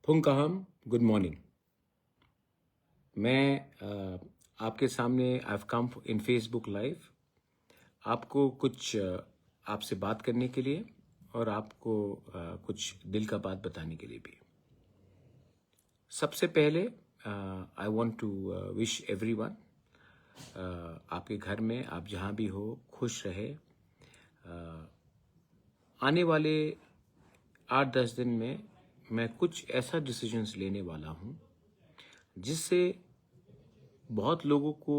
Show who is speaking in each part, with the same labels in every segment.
Speaker 1: फुंकाहम good morning. मैं आपके सामने I have come in Facebook live आपको कुछ आपसे बात करने के लिए और आपको कुछ दिल का बात बताने के लिए भी। सबसे पहले I want to wish everyone आपके घर में आप जहाँ भी हो खुश रहे। आने वाले 8-10 दिन में मैं कुछ ऐसा डिसीजंस लेने वाला हूँ जिससे बहुत लोगों को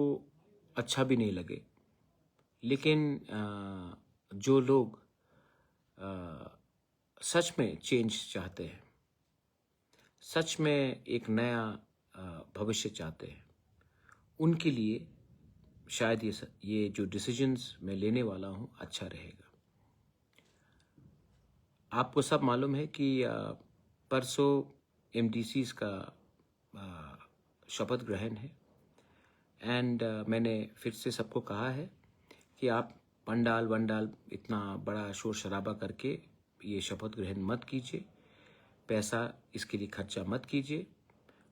Speaker 1: अच्छा भी नहीं लगे, लेकिन जो लोग सच में चेंज चाहते हैं, सच में एक नया भविष्य चाहते हैं, उनके लिए शायद ये जो डिसीजंस मैं लेने वाला हूँ अच्छा रहेगा। आपको सब मालूम है कि परसों एमडीसीज का शपथ ग्रहण है एंड मैंने फिर से सबको कहा है कि आप पंडाल वंडाल इतना बड़ा शोर शराबा करके ये शपथ ग्रहण मत कीजिए, पैसा इसके लिए खर्चा मत कीजिए।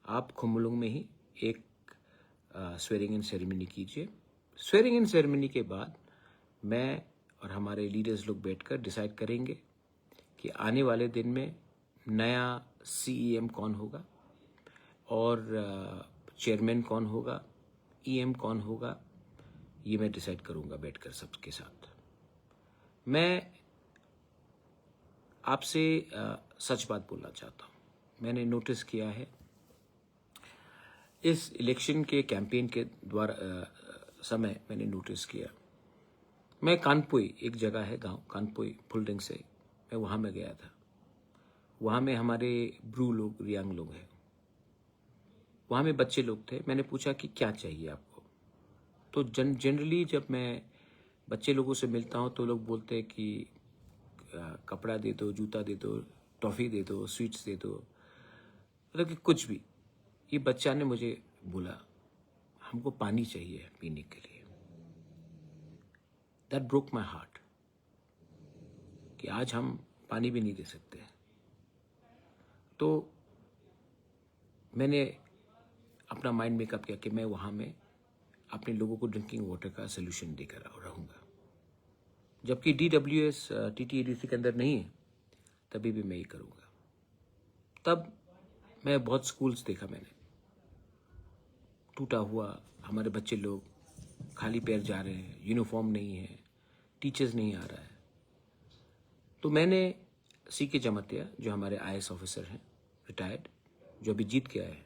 Speaker 1: आप खुम्बुलुंग में ही एक स्वेरिंग इन सेरेमनी कीजिए। स्वेरिंग इन सेरेमनी के बाद मैं और हमारे लीडर्स लोग बैठकर डिसाइड करेंगे कि आने वाले दिन में नया सीईएम कौन होगा और चेयरमैन कौन होगा, ईएम कौन होगा, ये मैं डिसाइड करूंगा बैठकर सबके साथ। मैं आपसे सच बात बोलना चाहता हूँ। मैंने नोटिस किया है इस इलेक्शन के कैंपेन के द्वारा समय मैंने नोटिस किया, मैं कानपुई एक जगह है गांव कानपुई फुलडिंग से, मैं वहाँ में गया था। वहाँ में हमारे ब्रू लोग रियांग लोग हैं, वहाँ में बच्चे लोग थे। मैंने पूछा कि क्या चाहिए आपको, तो जनरली जब मैं बच्चे लोगों से मिलता हूँ तो लोग बोलते हैं कि कपड़ा दे दो, जूता दे दो, टॉफ़ी दे दो, स्वीट्स दे दो, मतलब कि कुछ भी। ये बच्चा ने मुझे बोला हमको पानी चाहिए पीने के लिए। दैट ब्रोक माई हार्ट कि आज हम पानी भी नहीं दे सकते। तो मैंने अपना माइंड मेकअप किया कि मैं वहाँ में अपने लोगों को ड्रिंकिंग वाटर का सोल्यूशन देकर रहूँगा। जबकि DWS TTADC के अंदर नहीं है, तभी भी मैं ये करूँगा। तब मैं बहुत स्कूल्स देखा, मैंने टूटा हुआ, हमारे बच्चे लोग खाली पैर जा रहे हैं, यूनिफॉर्म नहीं है, टीचर्स नहीं आ रहा है। तो मैंने CK जमतिया जो हमारे IAS ऑफिसर हैं रिटायर्ड, जो अभी जीत के आए हैं,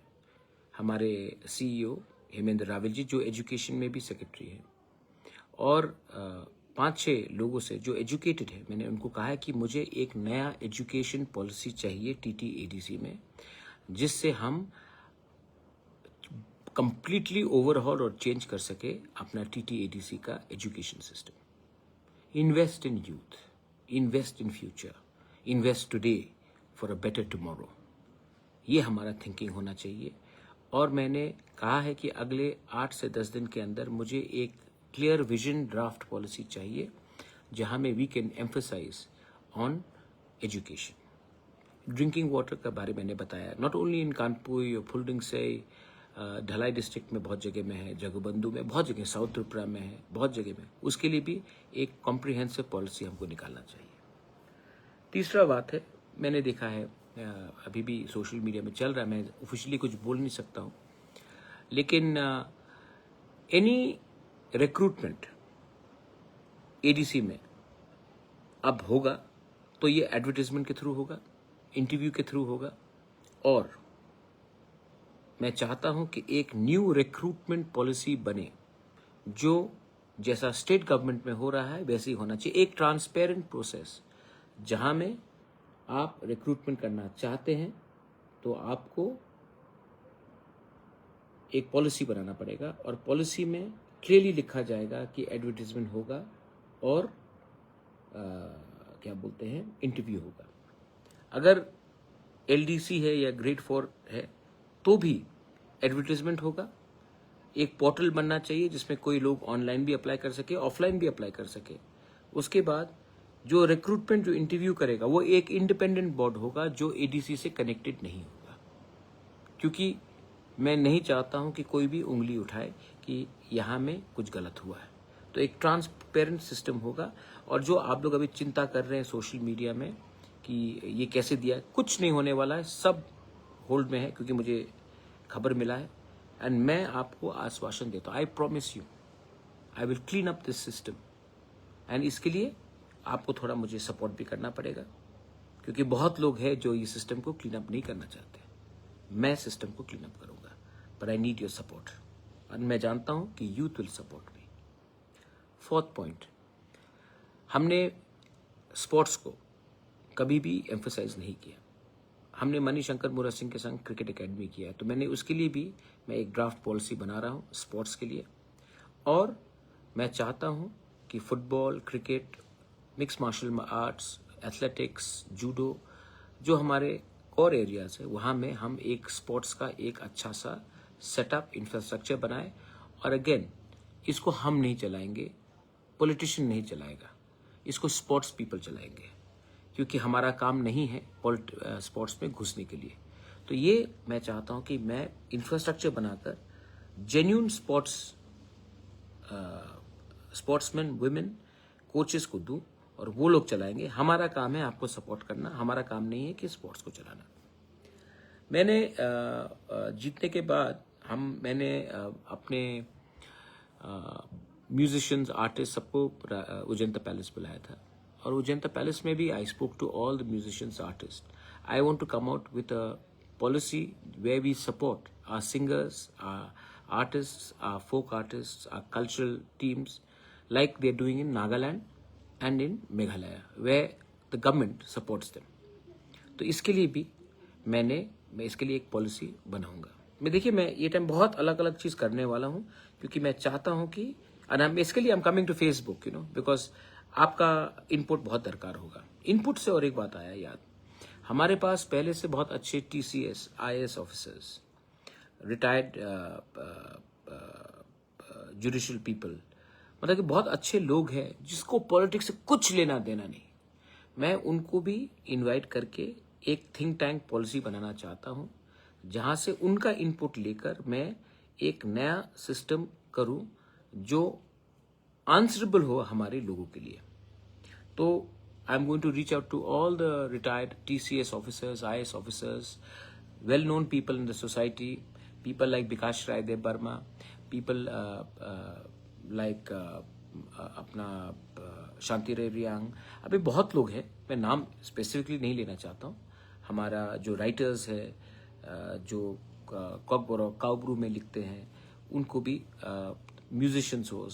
Speaker 1: हमारे CEO हेमेंद्र रावल जी जो एजुकेशन में भी सेक्रेटरी हैं, और 5-6 लोगों से जो एजुकेटेड है, मैंने उनको कहा है कि मुझे एक नया एजुकेशन पॉलिसी चाहिए TTADC में, जिससे हम कंप्लीटली ओवरहॉल और चेंज कर सके अपना TTADC का education system. Invest in youth, invest in future, invest today for a better tomorrow, ये हमारा थिंकिंग होना चाहिए। और मैंने कहा है कि अगले 8 से 10 दिन के अंदर मुझे एक क्लियर विजन ड्राफ्ट पॉलिसी चाहिए जहां में we can emphasise on education. Drinking water का बारे मैंने बताया, नॉट ओनली इन कानपुर और फुलडिंग से, ढलाई डिस्ट्रिक्ट में बहुत जगह में है, जगबंधु में बहुत जगह, साउथ त्रिपुरा में है, बहुत जगह में। उसके लिए भी एक कॉम्प्रिहेंसिव पॉलिसी हमको निकालना चाहिए। तीसरा बात है, मैंने देखा है अभी भी सोशल मीडिया में चल रहा है, मैं ऑफिशियली कुछ बोल नहीं सकता हूँ, लेकिन एनी रिक्रूटमेंट ADC में अब होगा तो ये एडवर्टाइजमेंट के थ्रू होगा, इंटरव्यू के थ्रू होगा। और मैं चाहता हूं कि एक न्यू रिक्रूटमेंट पॉलिसी बने जो जैसा स्टेट गवर्नमेंट में हो रहा है वैसे ही होना चाहिए। एक ट्रांसपेरेंट प्रोसेस जहां में आप रिक्रूटमेंट करना चाहते हैं तो आपको एक पॉलिसी बनाना पड़ेगा, और पॉलिसी में क्लियरली लिखा जाएगा कि एडवर्टाइजमेंट होगा और क्या बोलते हैं, इंटरव्यू होगा। अगर LDC है या ग्रेड 4 है तो भी एडवर्टाइजमेंट होगा। एक पोर्टल बनना चाहिए जिसमें कोई लोग ऑनलाइन भी अप्लाई कर सके, ऑफलाइन भी अप्लाई कर सके। उसके बाद जो रिक्रूटमेंट, जो इंटरव्यू करेगा, वो एक इंडिपेंडेंट बोर्ड होगा जो ADC से कनेक्टेड नहीं होगा। क्योंकि मैं नहीं चाहता हूं कि कोई भी उंगली उठाए कि यहाँ में कुछ गलत हुआ है। तो एक ट्रांसपेरेंट सिस्टम होगा। और जो आप लोग अभी चिंता कर रहे हैं सोशल मीडिया में कि ये कैसे दिया, कुछ नहीं होने वाला है, सब होल्ड में है, क्योंकि मुझे खबर मिला है। एंड मैं आपको आश्वासन देता हूँ, I promise you I will clean up this system. And इसके लिए आपको थोड़ा मुझे सपोर्ट भी करना पड़ेगा, क्योंकि बहुत लोग हैं जो ये सिस्टम को क्लीन अप नहीं करना चाहते। मैं सिस्टम को क्लीन अप करूंगा, पर आई नीड योर सपोर्ट। और मैं जानता हूं कि youth will support me. Fourth point, हमने स्पोर्ट्स को कभी भी एम्फसाइज नहीं किया। हमने मणिशंकर मुरा सिंह के संग क्रिकेट एकेडमी किया है, तो मैंने उसके लिए भी मैं एक ड्राफ्ट पॉलिसी बना रहा हूँ स्पोर्ट्स के लिए। और मैं चाहता हूँ कि football, cricket, mix martial arts, athletics, judo, जो हमारे कोर एरियाज है, वहाँ में हम एक स्पोर्ट्स का एक अच्छा सा सेटअप इंफ्रास्ट्रक्चर बनाए। और अगेन, इसको हम नहीं चलाएंगे, पॉलिटिशियन नहीं चलाएगा, इसको स्पोर्ट्स पीपल चलाएंगे, क्योंकि हमारा काम नहीं है स्पोर्ट्स में घुसने के लिए। तो ये मैं चाहता हूँ कि मैं इंफ्रास्ट्रक्चर बनाकर जेन्यून स्पोर्ट्समैन, वुमेन, कोचेस को दूं और वो लोग चलाएंगे। हमारा काम है आपको सपोर्ट करना, हमारा काम नहीं है कि स्पोर्ट्स को चलाना। मैंने जीतने के बाद मैंने अपने म्यूजिशियंस, आर्टिस्ट सबको उजंता पैलेस बुलाया था। और उजंता पैलेस में भी I spoke to all the musicians, artist. I want to come out with a policy where we support our singers, our artists, our folk artists, our cultural teams, like they're doing in Nagaland and in Meghalaya, where the government supports them. तो इसके लिए भी मैं इसके लिए एक policy बनाऊंगा। देखिए, मैं ये टाइम बहुत अलग अलग चीज करने वाला हूँ, क्योंकि मैं चाहता हूँ कि इसके लिए I am coming to Facebook, because आपका इनपुट बहुत दरकार होगा। इनपुट से और एक बात आया याद, हमारे पास पहले से बहुत अच्छे TCS, IAS officers, retired judicial people, मतलब कि बहुत अच्छे लोग हैं जिसको पॉलिटिक्स से कुछ लेना देना नहीं। मैं उनको भी इनवाइट करके एक थिंक टैंक पॉलिसी बनाना चाहता हूं, जहां से उनका इनपुट लेकर मैं एक नया सिस्टम करूं जो आंसरेबल हो हमारे लोगों के लिए। तो I'm going to reach out to all the retired TCS officers, IAS officers, well-known people in the society, people like Bikash Rai Dev Burma, people like अपना शांति रे रियांग, अभी बहुत लोग हैं, मैं नाम स्पेसिफिकली नहीं लेना चाहता हूँ। हमारा जो राइटर्स है, जो कॉकबोरॉक काउब्रू में लिखते हैं, उनको भी म्यूजिशियंस हो,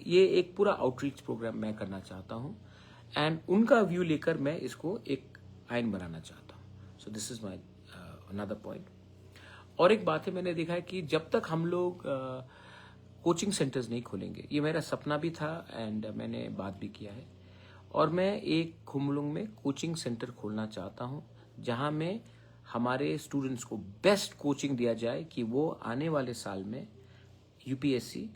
Speaker 1: ये एक पूरा आउटरीच प्रोग्राम मैं करना चाहता हूँ। एंड उनका व्यू लेकर मैं इसको एक आइन बनाना चाहता हूँ। So this is my another point. और एक बात है, मैंने देखा है कि जब तक हम लोग कोचिंग सेंटर्स नहीं खोलेंगे, ये मेरा सपना भी था एंड मैंने बात भी किया है, और मैं एक खुमलुंग में कोचिंग सेंटर खोलना चाहता हूँ, जहाँ में हमारे स्टूडेंट्स को बेस्ट कोचिंग दिया जाए कि वो आने वाले साल में UPSC,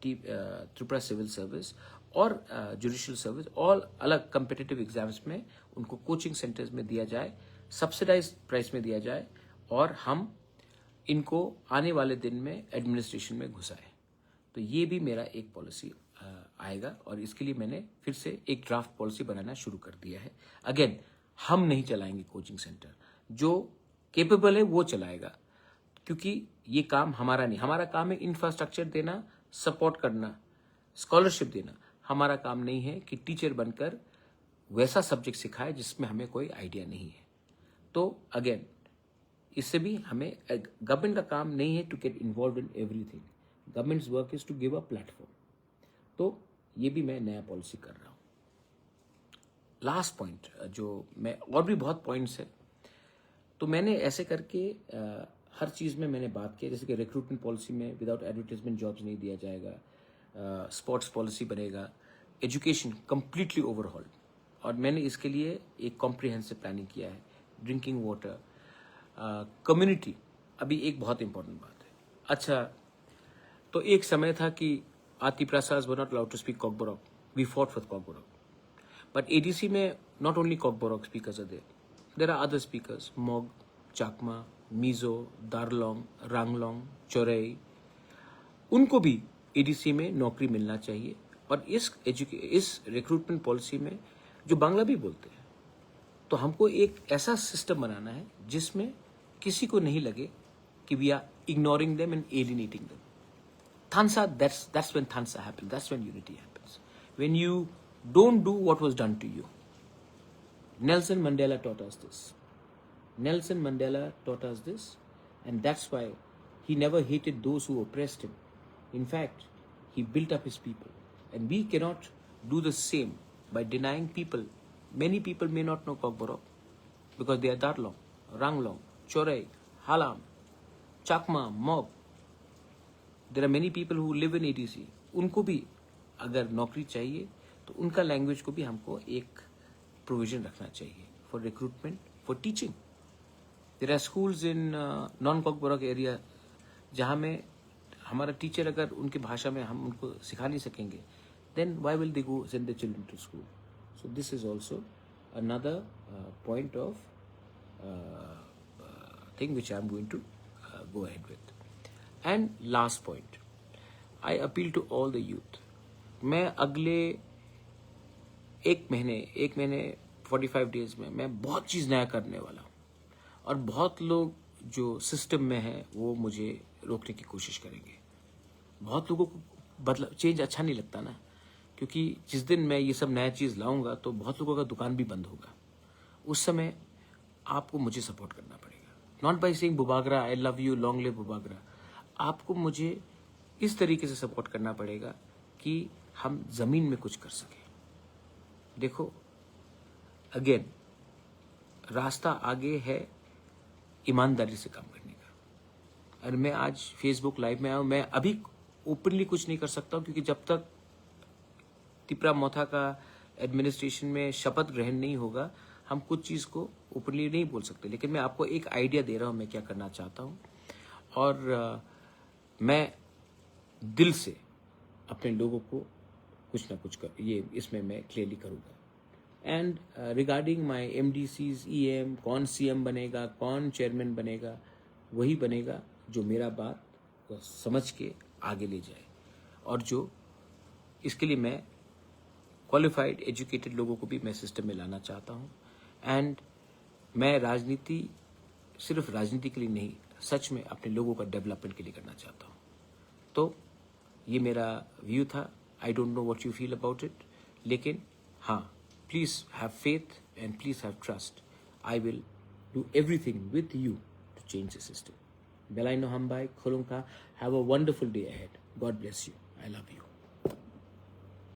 Speaker 1: त्रिपुरा सिविल सर्विस और जुडिशियल सर्विस, ऑल अलग कम्पिटिटिव एग्जाम्स में उनको कोचिंग सेंटर्स में दिया जाए, सब्सिडाइज्ड प्राइस में दिया जाए, और हम इनको आने वाले दिन में एडमिनिस्ट्रेशन में घुसाए। तो ये भी मेरा एक पॉलिसी आएगा, और इसके लिए मैंने फिर से एक ड्राफ्ट पॉलिसी बनाना शुरू कर दिया है। अगेन, हम नहीं चलाएंगे कोचिंग सेंटर, जो केपेबल है वो चलाएगा, क्योंकि ये काम हमारा नहीं। हमारा काम है इंफ्रास्ट्रक्चर देना, सपोर्ट करना, स्कॉलरशिप देना। हमारा काम नहीं है कि टीचर बनकर वैसा सब्जेक्ट सिखाए जिसमें हमें कोई आइडिया नहीं है। तो अगेन, इससे भी हमें, गवर्नमेंट का काम नहीं है to get involve in everything, governments work is to give a platform. तो ये भी मैं नया पॉलिसी कर रहा हूँ। लास्ट पॉइंट, जो मैं, और भी बहुत पॉइंट्स है, तो मैंने ऐसे करके हर चीज़ में मैंने बात की, जैसे कि रिक्रूटमेंट पॉलिसी में विदाउट एडवर्टाइजमेंट जॉब्स नहीं दिया जाएगा, स्पोर्ट्स पॉलिसी बनेगा, एजुकेशन कंप्लीटली ओवरहॉल, और मैंने इसके लिए एक कॉम्प्रिहेंसिव प्लानिंग किया है। ड्रिंकिंग वाटर, कम्युनिटी, अभी एक बहुत इंपॉर्टेंट बात है। अच्छा, तो एक समय था कि आति प्रसाद were not allowed to speak Kokborok, we fought with Kokborok, but ADC में not only Kokborok speakers are there are other speakers, Mog, Chakma, Mizo, दारलोंग, Ranglong, Chaurai, उनको भी एडीसी में नौकरी मिलना चाहिए। और इस रिक्रूटमेंट पॉलिसी में जो बांग्ला भी बोलते हैं, तो हमको एक ऐसा सिस्टम बनाना है जिसमें किसी को नहीं लगे कि we are ignoring them and alienating them. Thansa, that's when Thansa happens. That's when unity happens. When you don't do what was done to you. Nelson Mandela taught us this. Nelson Mandela taught us this, and that's why he never hated those who oppressed him. In fact, he built up his people. And we cannot do the same by denying people. Many people may not know Kokborok because they are Darlong, Ranglong, Chorai, Halam, Chakma, Mob. There are many people who live in ADC. उनको भी अगर नौकरी चाहिए तो उनका language को भी हमको एक प्रोविजन रखना चाहिए for recruitment, for teaching. There are schools in non Kokborok area जहाँ में हमारा टीचर अगर उनकी भाषा में हम उनको सिखा नहीं सकेंगे, then why will they go send their children to school? So this is also another point of thing which I am going to go ahead with. And last point, I appeal to all the youth. मैं अगले एक महीने 45 days में मैं बहुत चीज़ नया करने वाला हूँ, और बहुत लोग जो सिस्टम में है वो मुझे रोकने की कोशिश करेंगे. बहुत लोगों को बदलाव, चेंज अच्छा नहीं लगता ना, क्योंकि जिस दिन मैं ये सब नया चीज़ लाऊंगा तो बहुत लोगों का दुकान भी बंद होगा. उस समय आपको मुझे सपोर्ट करना पड़ेगा. Not by saying Bubagra, I love you, long live Bubagra. आपको मुझे इस तरीके से सपोर्ट करना पड़ेगा कि हम ज़मीन में कुछ कर सकें. देखो, अगेन रास्ता आगे है ईमानदारी से काम करने का. और मैं आज फेसबुक लाइव में आया हूँ. मैं अभी ओपनली कुछ नहीं कर सकता हूँ, क्योंकि जब तक तिपरा मोथा का एडमिनिस्ट्रेशन में शपथ ग्रहण नहीं होगा हम कुछ चीज़ को ओपनली नहीं बोल सकते. लेकिन मैं आपको एक आइडिया दे रहा हूँ मैं क्या करना चाहता हूँ, और मैं दिल से अपने लोगों को कुछ ना कुछ कर ये इसमें मैं क्लियरली करूँगा. And regarding my MDCs, EM, कौन CM बनेगा, कौन चेयरमैन बनेगा, वही बनेगा जो मेरा बात को समझ के आगे ले जाए, और जो इसके लिए मैं क्वालिफाइड एजुकेटेड लोगों को भी मैं सिस्टम में लाना चाहता हूँ. एंड मैं राजनीति सिर्फ राजनीति के लिए नहीं, सच में अपने लोगों का डेवलपमेंट के लिए करना चाहता हूँ. तो ये मेरा व्यू था. I don't know what you feel about it, लेकिन हाँ, please have faith and please have trust. I will do everything with you to change the system. Belaino Hambai, Kolunka. Have a wonderful day ahead. God bless you. I love you.